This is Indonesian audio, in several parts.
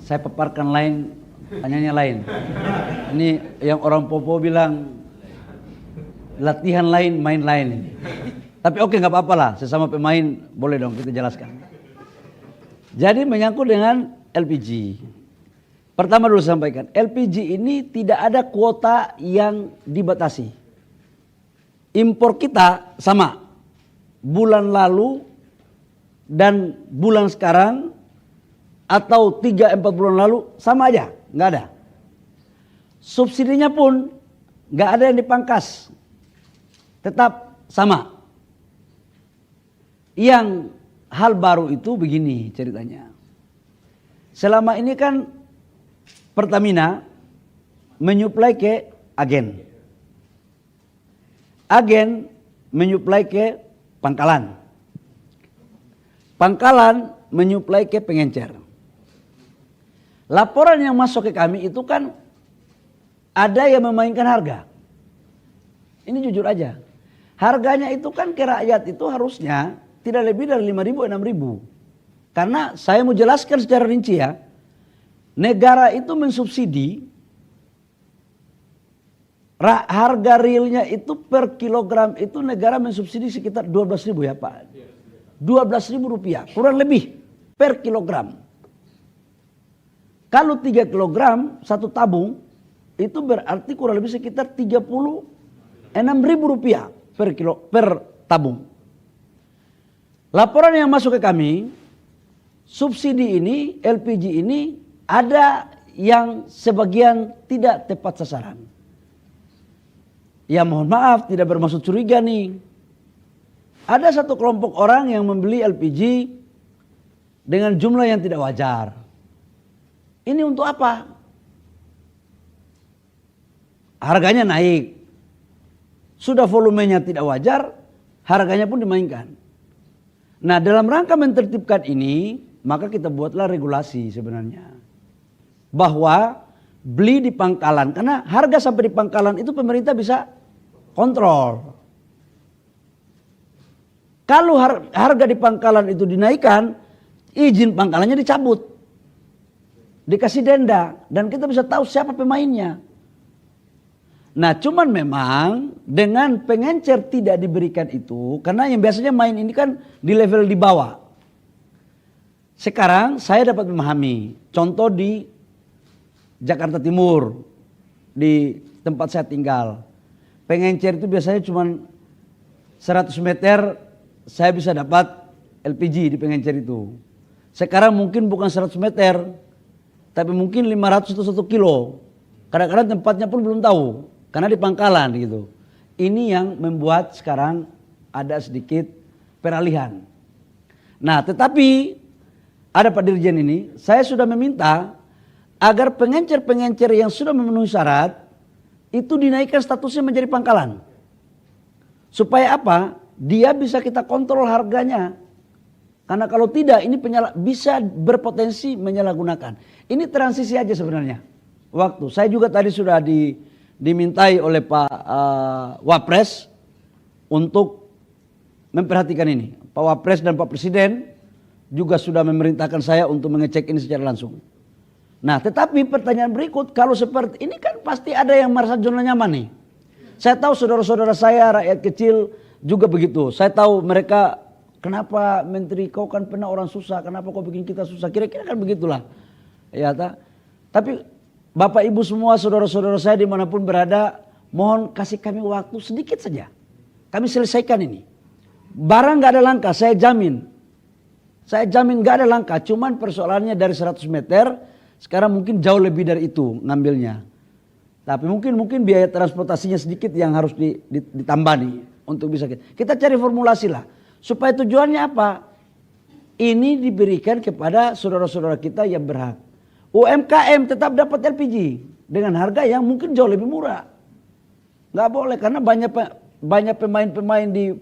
saya paparkan lain, tanyanya lain. Ini yang orang Popo bilang latihan lain, main lain. Tapi oke, nggak apa-apa lah, sesama pemain boleh dong kita jelaskan. Jadi menyangkut dengan LPG. Pertama dulu sampaikan, LPG ini tidak ada kuota yang dibatasi. Impor kita sama. Bulan lalu dan bulan sekarang atau 3-4 bulan lalu sama aja, nggak ada. Subsidinya pun nggak ada yang dipangkas, tetap sama. Yang hal baru itu begini ceritanya. Selama ini kan Pertamina menyuplai ke agen. Agen menyuplai ke pangkalan. Pangkalan menyuplai ke pengencer. Laporan yang masuk ke kami itu kan ada yang memainkan harga. Ini jujur aja. Harganya itu kan ke rakyat itu harusnya tidak lebih dari 5.000, 6.000. Karena saya mau jelaskan secara rinci ya. Negara itu mensubsidi harga realnya itu per kilogram itu negara mensubsidi sekitar 12.000 ya Pak. 12.000 rupiah kurang lebih per kilogram. Kalau 3 kilogram satu tabung itu berarti kurang lebih sekitar 36.000 rupiah per tabung. Laporan yang masuk ke kami, subsidi ini, LPG ini ada yang sebagian tidak tepat sasaran. Ya mohon maaf, tidak bermaksud curiga nih. Ada satu kelompok orang yang membeli LPG dengan jumlah yang tidak wajar. Ini untuk apa? Harganya naik. Sudah volumenya tidak wajar, harganya pun dimainkan. Nah, dalam rangka mentertibkan ini, maka kita buatlah regulasi sebenarnya. Bahwa beli di pangkalan, karena harga sampai di pangkalan itu pemerintah bisa kontrol. Kalau harga di pangkalan itu dinaikkan, izin pangkalannya dicabut. Dikasih denda, dan kita bisa tahu siapa pemainnya. Nah, cuman memang dengan pengencer tidak diberikan itu, karena yang biasanya main ini kan di level di bawah. Sekarang saya dapat memahami, contoh di Jakarta Timur, di tempat saya tinggal. Pengencer itu biasanya cuma 100 meter saya bisa dapat LPG di pengencer itu. Sekarang mungkin bukan 100 meter, tapi mungkin 500 atau 1 kilo. Kadang-kadang tempatnya pun belum tahu. Karena di pangkalan gitu. Ini yang membuat sekarang ada sedikit peralihan. Nah tetapi ada Pak Dirjen ini, saya sudah meminta agar pengencer-pengencer yang sudah memenuhi syarat itu dinaikkan statusnya menjadi pangkalan. Supaya apa? Dia bisa kita kontrol harganya. Karena kalau tidak ini bisa berpotensi menyalahgunakan. Ini transisi aja sebenarnya. Waktu saya juga tadi sudah dimintai oleh Pak Wapres untuk memperhatikan ini. Pak Wapres dan Pak Presiden juga sudah memerintahkan saya untuk mengecek ini secara langsung. Nah tetapi pertanyaan berikut, kalau seperti ini kan pasti ada yang merasa zona nyaman nih. Saya tahu saudara-saudara saya rakyat kecil juga begitu. Saya tahu mereka, kenapa Menteri kau kan pernah orang susah, kenapa kau bikin kita susah, kira-kira kan begitulah. Ya, tapi Bapak Ibu semua saudara-saudara saya dimanapun berada, mohon kasih kami waktu sedikit saja. Kami selesaikan ini. Barang gak ada langka, saya jamin. Saya jamin gak ada langka, cuman persoalannya dari 100 meter, sekarang mungkin jauh lebih dari itu ngambilnya. Tapi mungkin biaya transportasinya sedikit yang harus ditambah nih. Untuk bisa kita cari formulasi lah. Supaya tujuannya apa? Ini diberikan kepada saudara-saudara kita yang berhak. UMKM tetap dapat LPG dengan harga yang mungkin jauh lebih murah. Nggak boleh karena banyak pemain-pemain di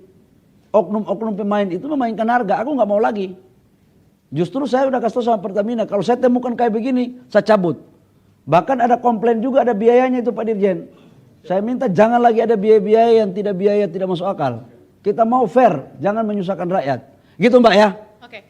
oknum-oknum pemain itu memainkan harga. Aku nggak mau lagi. Justru saya udah kasih tahu sama Pertamina, kalau saya temukan kayak begini, saya cabut. Bahkan ada komplain juga, ada biayanya itu Pak Dirjen. Saya minta jangan lagi ada biaya-biaya yang tidak masuk akal. Kita mau fair, jangan menyusahkan rakyat. Gitu Mbak ya. Oke.